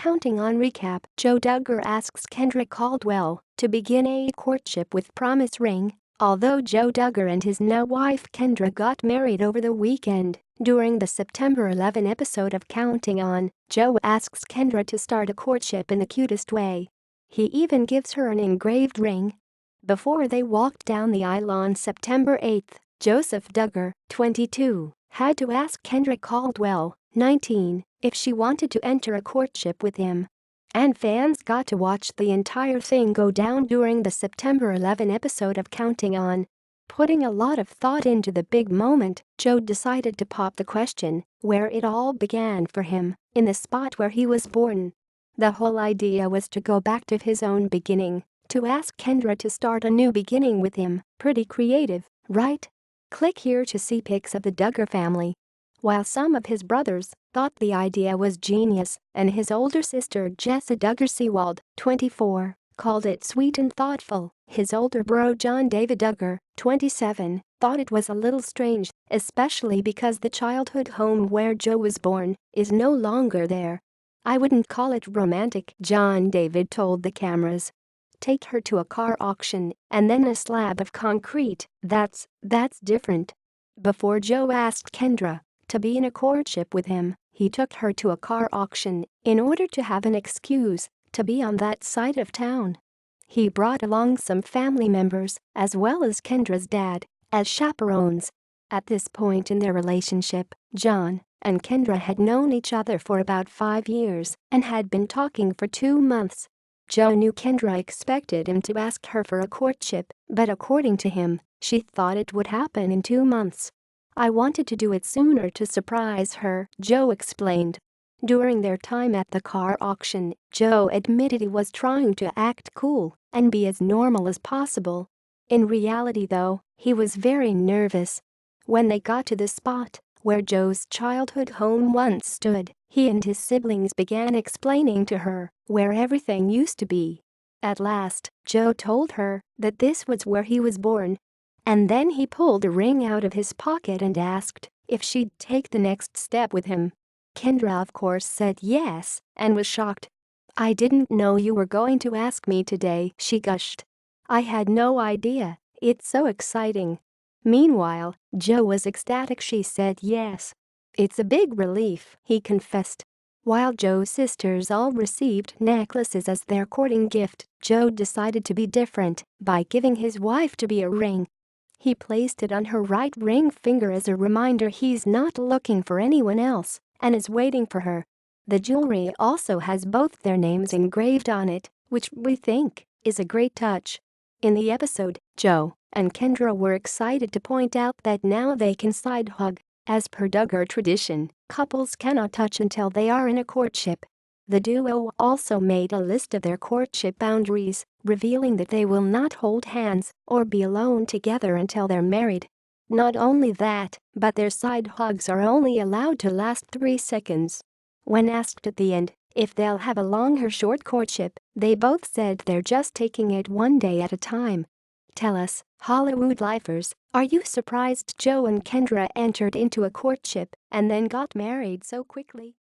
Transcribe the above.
Counting On recap, Joe Duggar asks Kendra Caldwell to begin a courtship with promise ring. Although Joe Duggar and his now wife Kendra got married over the weekend, during the September 11 episode of Counting On, Joe asks Kendra to start a courtship in the cutest way. He even gives her an engraved ring. Before they walked down the aisle on September 8, Joseph Duggar, 22, had to ask Kendra Caldwell, 19, if she wanted to enter a courtship with him. And fans got to watch the entire thing go down during the September 11 episode of Counting On. Putting a lot of thought into the big moment, Joe decided to pop the question where it all began for him, in the spot where he was born. The whole idea was to go back to his own beginning, to ask Kendra to start a new beginning with him. Pretty creative, right? Click here to see pics of the Duggar family. While some of his brothers thought the idea was genius, and his older sister Jessa Duggar Seewald, 24, called it sweet and thoughtful, his older bro John-David Duggar, 27, thought it was a little strange, especially because the childhood home where Joe was born is no longer there. "I wouldn't call it romantic," John-David told the cameras. "Take her to a car auction and then a slab of concrete, that's different." Before Joe asked Kendra to be in a courtship with him, he took her to a car auction in order to have an excuse to be on that side of town. He brought along some family members as well as Kendra's dad as chaperones. At this point in their relationship, John and Kendra had known each other for about 5 years and had been talking for 2 months. Joe knew Kendra expected him to ask her for a courtship, but according to him, she thought it would happen in 2 months. "I wanted to do it sooner to surprise her," Joe explained. During their time at the car auction, Joe admitted he was trying to act cool and be as normal as possible. In reality though, he was very nervous. When they got to the spot where Joe's childhood home once stood, he and his siblings began explaining to her where everything used to be. At last, Joe told her that this was where he was born. And then he pulled a ring out of his pocket and asked if she'd take the next step with him. Kendra of course said yes and was shocked. "I didn't know you were going to ask me today," she gushed. "I had no idea, it's so exciting." Meanwhile, Joe was ecstatic she said yes. "It's a big relief," he confessed. While Joe's sisters all received necklaces as their courting gift, Joe decided to be different by giving his wife-to-be a ring. He placed it on her right ring finger as a reminder he's not looking for anyone else and is waiting for her. The jewelry also has both their names engraved on it, which we think is a great touch. In the episode, Joe and Kendra were excited to point out that now they can side hug. As per Duggar tradition, couples cannot touch until they are in a courtship. The duo also made a list of their courtship boundaries, revealing that they will not hold hands or be alone together until they're married. Not only that, but their side hugs are only allowed to last 3 seconds. When asked at the end if they'll have a long or short courtship, they both said they're just taking it one day at a time. Tell us, Hollywood lifers, are you surprised Joe and Kendra entered into a courtship and then got married so quickly?